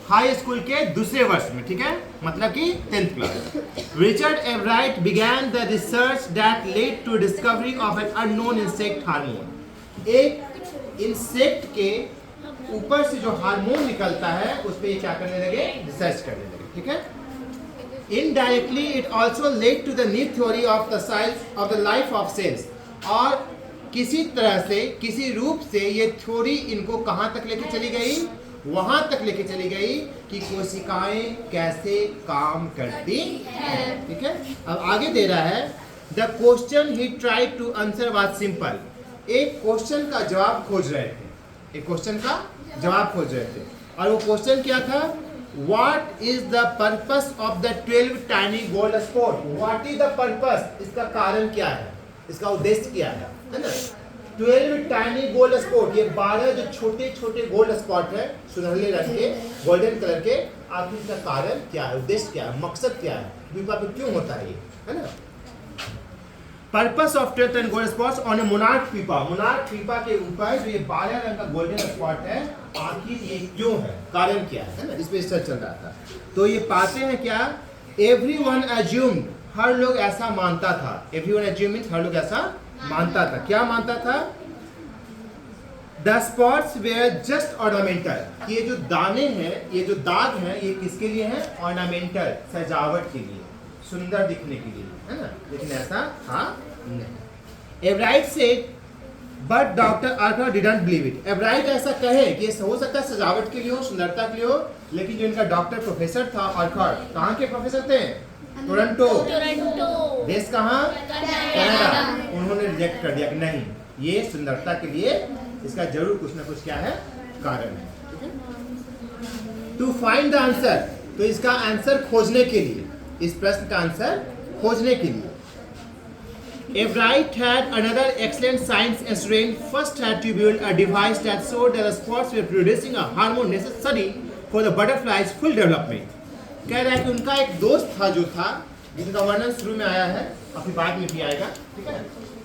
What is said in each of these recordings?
High school के दूसरे वर्ष में, ठीक है, मतलब कि 10th class. Richard Everite began the research that led to discovery of an unknown insect hormone। एक इंसेक्ट के ऊपर से जो हार्मोन निकलता है उस पर ये क्या करने लगे, रिसर्च करने लगे, ठीक है। Indirectly it also led to the new theory of the size of the life of cells। और किसी तरह से, किसी रूप से ये थ्योरी इनको कहाँ तक लेके चली गई, वहां तक लेके चली गई कि कोशिकाएं कैसे काम करती हैं, ठीक है। अब आगे दे रहा है, the question he tried to answer was simple. एक क्वेश्चन का जवाब खोज रहे थे, एक क्वेश्चन का जवाब खोज रहे थे, और वो क्वेश्चन क्या था, what is the purpose of the 12 tiny gold spot. What is the purpose, इसका कारण क्या है, इसका उद्देश्य क्या है ना। 12 टाइनी गोल्ड स्पॉट, ये 12 जो छोटे छोटे गोल्ड स्पॉट है सुनहरे रंग के, गोल्डन कलर के, आखिर इसका कारण क्या है, उद्देश्य क्या है, मकसद क्या है, पीपा पे क्यों होता है ये, है ना। Purpose of 12 tiny gold spots on A monarch पीपा। मोनार्क पीपा के ऊपर जो ये 12 रंग का गोल्डन स्पॉट है, आखिर ये क्यों है, कारण क्या है ना, इस पे रिसर्च चल रहा था। तो ये पाते हैं क्या, एवरीवन अज्यूम्ड, हर लोग ऐसा मानता था। एवरीवन अज्यूम्ड मींस हर लोग ऐसा मानता था। क्या मानता था, the spots were just ornamental. ये जो दाने हैं, ये जो दाग हैं, ये किसके लिए हैं, ऑर्नामेंटल, सजावट के लिए, सुंदर दिखने के लिए, है ना, लेकिन ऐसा था नहीं। एवराइट से but doctor Arthur didn't believe it. Everite ऐसा कहे कि हो सकता है सजावट के लिए हो, सुंदरता के लिए हो, लेकिन जो इनका डॉक्टर प्रोफेसर था आर्थर, कहाँ के प्रोफेसर थे, टोरंटो, देश कहाँ, कनाडा। उन्होंने रिजेक्ट कर दिया कि नहीं, ये सुंदरता के लिए, इसका जरूर कुछ ना कुछ क्या है, कारण है। टू फाइंड द आंसर, तो इसका आंसर खोजने के लिए, इस प्रश्न का आंसर खोजने के लिए, Everett had another excellent science instrument. First had to build a device that showed that the spots were producing a hormone necessary for the butterfly's full development. कह रहा है कि उनका एक दोस्त था, जो था, जिसका वर्णन शुरू में आया है, अभी बाद में भी आएगा, ठीक है।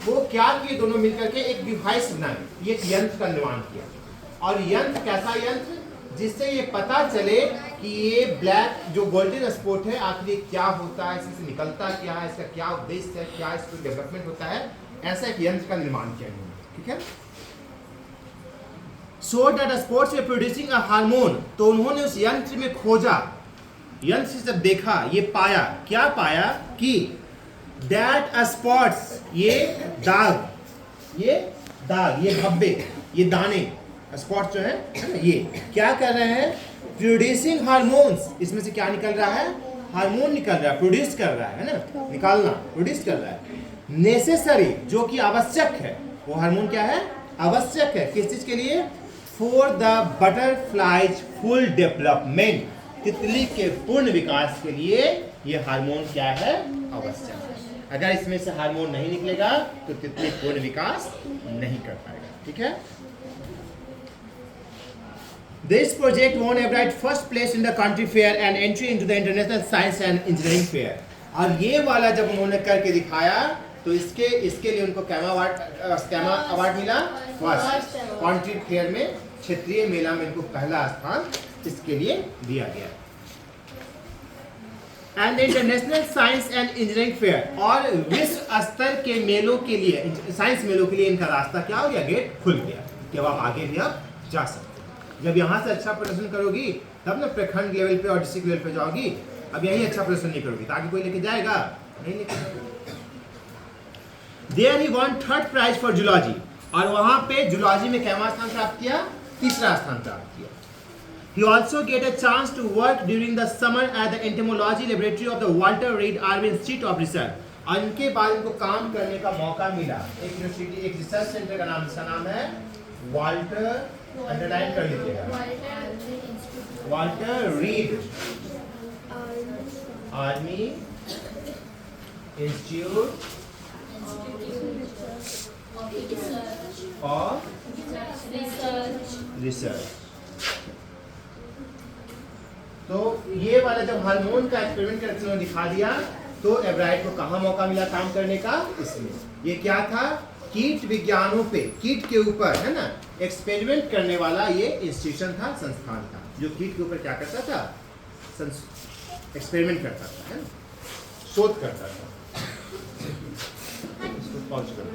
वो क्या किए, दोनों मिलकर के एक डिवाइस बनाए, ये एक यंत्र का निर्माण किया। और यंत्र कैसा यंत्र, जिससे ये पता चले कि ये ब्लैक जो गोल्डन स्पॉट है आखिर क्या होता है, इससे निकलता क्या है, इसका क्या उद्देश्य है, क्या इसका डेवलपमेंट होता है, ऐसा एक यंत्र का निर्माण किया इन्होंने, ठीक है। So that spots way producing a hormone, तो उन्होंने उस यंत्र में खोजा, यंत्र से जब देखा, ये पाया, क्या पाया कि दैट स्पॉट्स, ये दाग, ये धब्बे, ये दाने, स्पॉट जो है ये क्या कर रहे हैं, प्रोड्यूसिंग हार्मोन्स, इसमें से क्या निकल रहा है, हार्मोन निकल रहा है, प्रोड्यूस कर रहा है ना, निकालना, प्रोड्यूस कर रहा है, नेसेसरी, जो कि आवश्यक है। वो हार्मोन क्या है, आवश्यक है, किस चीज के लिए, for the butterflies full development, तितली के पूर्ण विकास के लिए ये हार्मोन क्या है, आवश्यक है। अगर इसमें से हार्मोन नहीं निकलेगा तो तितली पूर्ण विकास नहीं कर पाएगा, ठीक है। This project won Everett first place in the country fair and entry into the International Science and Engineering Fair। और ये वाला जब उन्होंने करके दिखाया तो इसके लिए उनको कैमा अवार्ड मिला, फर्स्ट कंट्री फेयर में, क्षेत्रीय मेला में इनको पहला स्थान इसके लिए दिया गया। And international science and engineering fair, और विश्व स्तर के मेलों के लिए, साइंस मेलों के लिए इनका रास्ता क्या हो गया, गेट खुल गया कि अब आप आगे भी अब जा सकते। जब यहाँ से अच्छा प्रदर्शन करोगी तब ना प्रखंड लेवल पे और डिस्ट्रिक्ट लेवल पे जाओगी। अब यही अच्छा प्रदर्शन नहीं करोगी तो आगे कोई लेके जाएगा, नहीं लेके जाएगा। There he won third prize for zoology, और वहाँ पे जूलॉजी में क्या स्थान प्राप्त किया, तीसरा स्थान प्राप्त किया। He also get a chance to work during the summer at the entomology laboratory of the Walter Reed Army Institute of Research। और इनके बाद इनको काम करने का मौका मिला एक यूनिवर्सिटी, एक रिसर्च सेंटर का नाम, इसका नाम है वाल्टर, अंडरलाइन कर लीजिएगा, Walter read army institute of research. तो ये वाला जब हार्मोन का एक्सपेरिमेंट करके उन्होंने दिखा दिया तो एवराइट को कहाँ मौका मिला काम करने का, इसमें। ये क्या था, कीट विज्ञानों पे, कीट के ऊपर, है ना, एक्सपेरिमेंट करने वाला ये इंस्टीट्यूशन था, संस्थान था। जो कीट के ऊपर क्या करता था, एक्सपेरिमेंट करता था, है ना, शोध करता था। इसको पॉज करो।